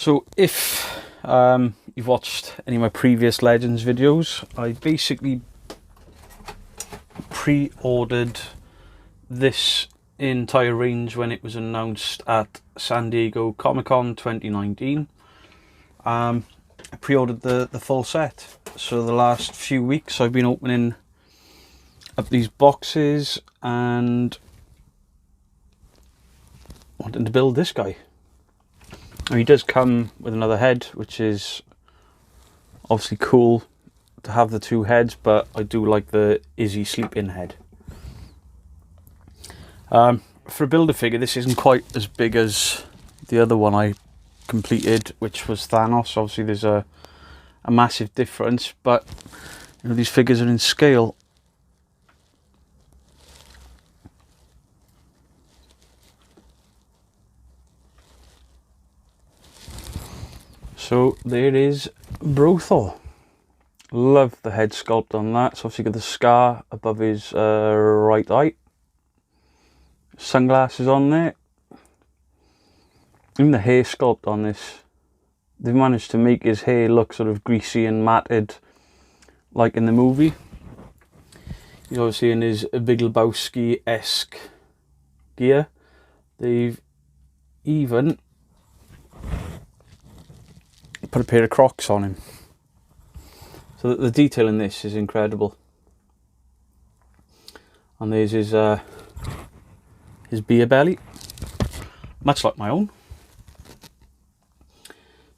So if you've watched any of my previous Legends videos, I basically pre-ordered this entire range when it was announced at San Diego Comic-Con 2019. I pre-ordered the full set. So the last few weeks I've been opening up these boxes and wanting to build this guy. Now, he does come with another head, which is obviously cool to have the two heads, but I do like the Izzy sleep-in head. For a Build-A-Figure, this isn't quite as big as the other one I completed, which was Thanos. Obviously there's a massive difference, but you know, these figures are in scale. So there is Bro Thor. Love the head sculpt on that. So obviously got the scar above his right eye. Sunglasses on there. Even the hair sculpt on this. They've managed to make his hair look sort of greasy and matted like in the movie. He's obviously in his Big Lebowski-esque gear. They've even put a pair of Crocs on him. So the detail in this is incredible. And there's his beer belly, much like my own.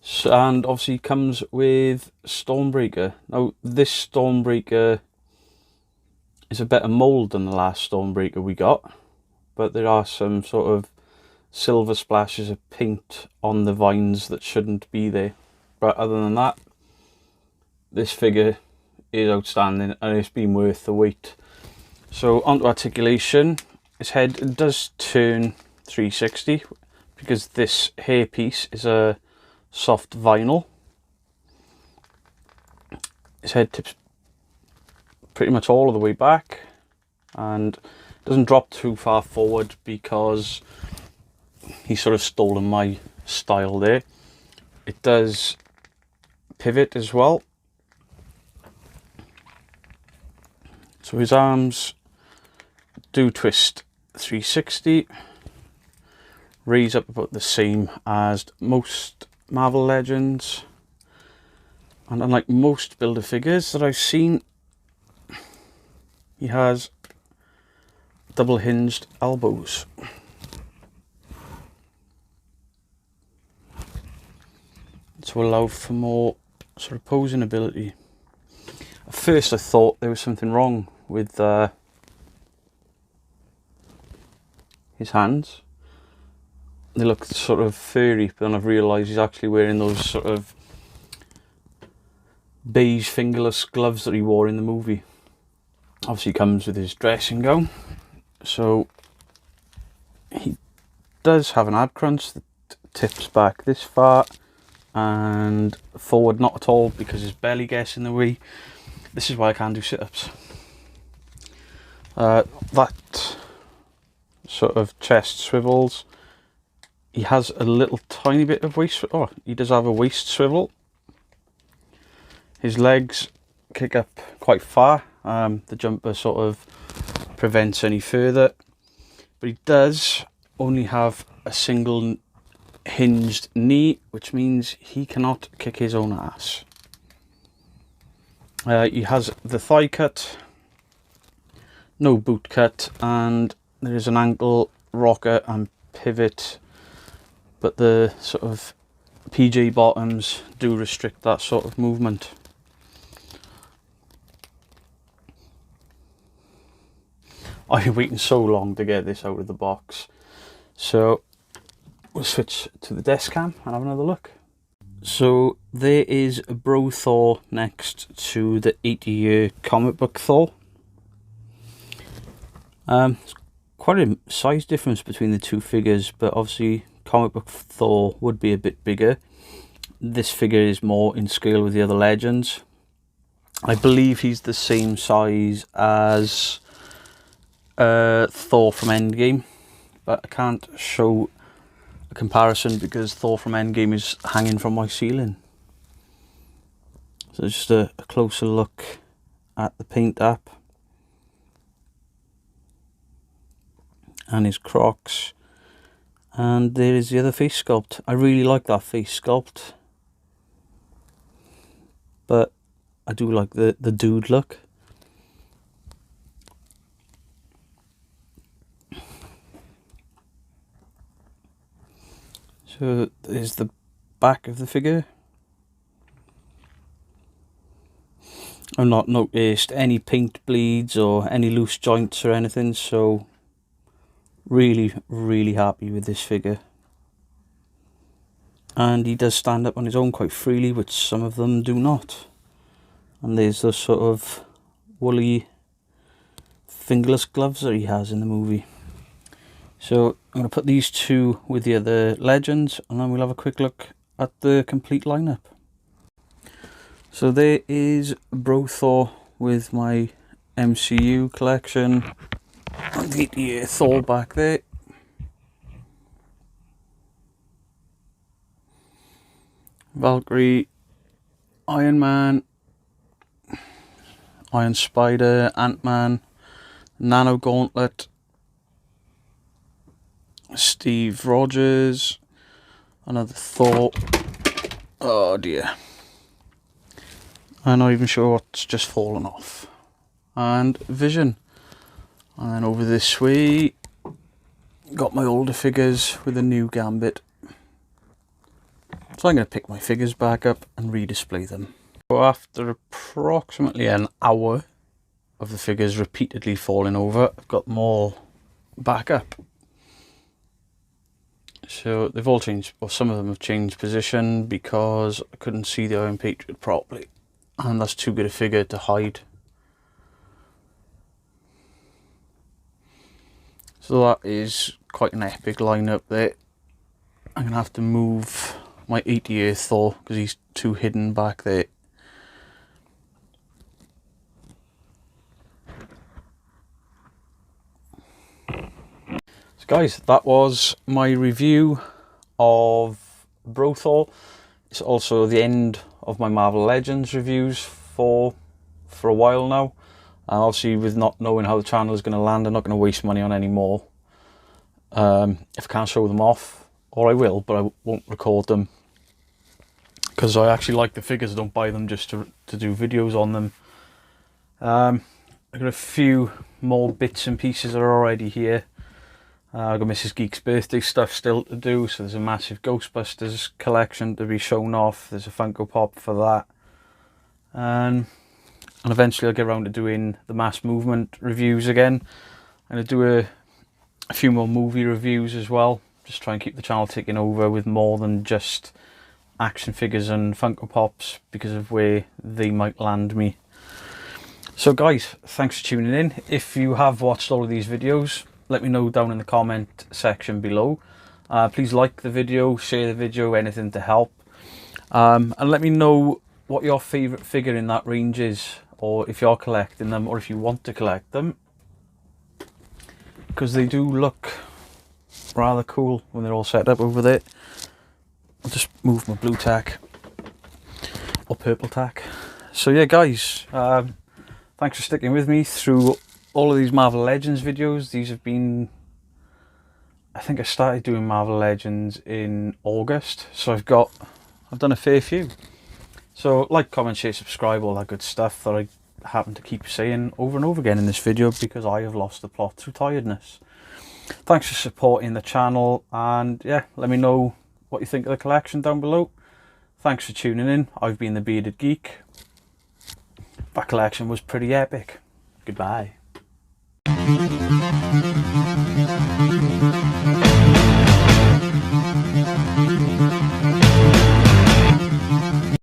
So, and obviously comes with Stormbreaker. Now this Stormbreaker is a better mould than the last Stormbreaker we got, but there are some sort of silver splashes of paint on the vines that shouldn't be there. But other than that, this figure is outstanding and it's been worth the wait. So onto articulation. His head does turn 360 because this hair piece is a soft vinyl. His head tips pretty much all of the way back and doesn't drop too far forward because he's sort of stolen my style there. It does pivot as well. So his arms do twist 360, raise up about the same as most Marvel Legends, and unlike most Build-A-Figures that I've seen, he has double hinged elbows. To allow for more sort of posing ability. At first I thought there was something wrong with his hands. They look sort of furry, but then I've realised he's actually wearing those sort of beige fingerless gloves that he wore in the movie. Obviously he comes with his dressing gown, so he does have an ab crunch that tips back this far and forward not at all because his belly gets in the way. This is why I can't do sit-ups. That sort of chest swivels. He has a little tiny bit of waist. Oh, he does have a waist swivel. His legs kick up quite far. The jumper sort of prevents any further, but he does only have a single hinged knee, which means he cannot kick his own ass. He has the thigh cut, no boot cut, and there is an ankle rocker and pivot, but the sort of PJ bottoms do restrict that sort of movement. I've been waiting so long to get this out of the box, so we'll switch to the desk cam and have another look. So there is Bro Thor next to the 80-year comic book Thor. It's quite a size difference between the two figures, but obviously comic book Thor would be a bit bigger. This figure is more in scale with the other Legends. I believe he's the same size as Thor from Endgame, but I can't show a comparison because Thor from Endgame is hanging from my ceiling. So just a closer look at the paint app and his Crocs, and there is the other face sculpt. I really like that face sculpt, but I do like the dude look. So there's the back of the figure. I've not noticed any paint bleeds or any loose joints or anything, so really happy with this figure. And he does stand up on his own quite freely, which some of them do not. And there's those sort of woolly fingerless gloves that he has in the movie. So I'm going to put these two with the other Legends, and then we'll have a quick look at the complete lineup. So there is Bro Thor with my MCU collection. And the Thor back there. Valkyrie, Iron Man, Iron Spider, Ant-Man, Nano Gauntlet, Steve Rogers, another Thor. Oh dear. I'm not even sure what's just fallen off. And Vision. And then over this way, got my older figures with a new Gambit. So I'm going to pick my figures back up and redisplay them. So after approximately an hour of the figures repeatedly falling over, I've got them all back up. So they've all changed, or some of them have changed position because I couldn't see the Iron Patriot properly. And that's too good a figure to hide. So that is quite an epic lineup there. I'm going to have to move my 80th Thor because he's too hidden back there. So guys, that was my review of Bro Thor. It's also the end of my Marvel Legends reviews for a while now. And obviously with not knowing how the channel is going to land, I'm not going to waste money on any more. If I can't show them off, or I will, but I won't record them. Because I actually like the figures, I don't buy them just to do videos on them. I've got a few more bits and pieces that are already here. I've got Mrs. Geek's birthday stuff still to do, so there's a massive Ghostbusters collection to be shown off. There's a Funko Pop for that. And eventually I'll get around to doing the Mass Movement reviews again. I'm going to do a few more movie reviews as well. Just try and keep the channel ticking over with more than just action figures and Funko Pops because of where they might land me. So guys, thanks for tuning in. If you have watched all of these videos, let me know down in the comment section below. Please like the video, share the video, anything to help. And let me know what your favourite figure in that range is, or if you're collecting them, or if you want to collect them. Because they do look rather cool when they're all set up over there. I'll just move my blue tack, or purple tack. So yeah guys, thanks for sticking with me through all of these Marvel Legends videos. These have been, I think I started doing Marvel Legends in August, so I've done a fair few. So like, comment, share, subscribe, all that good stuff that I happen to keep saying over and over again in this video because I have lost the plot through tiredness. Thanks for supporting the channel, and yeah, let me know what you think of the collection down below. Thanks for tuning in. I've been the Bearded Geek. That collection was pretty epic. Goodbye.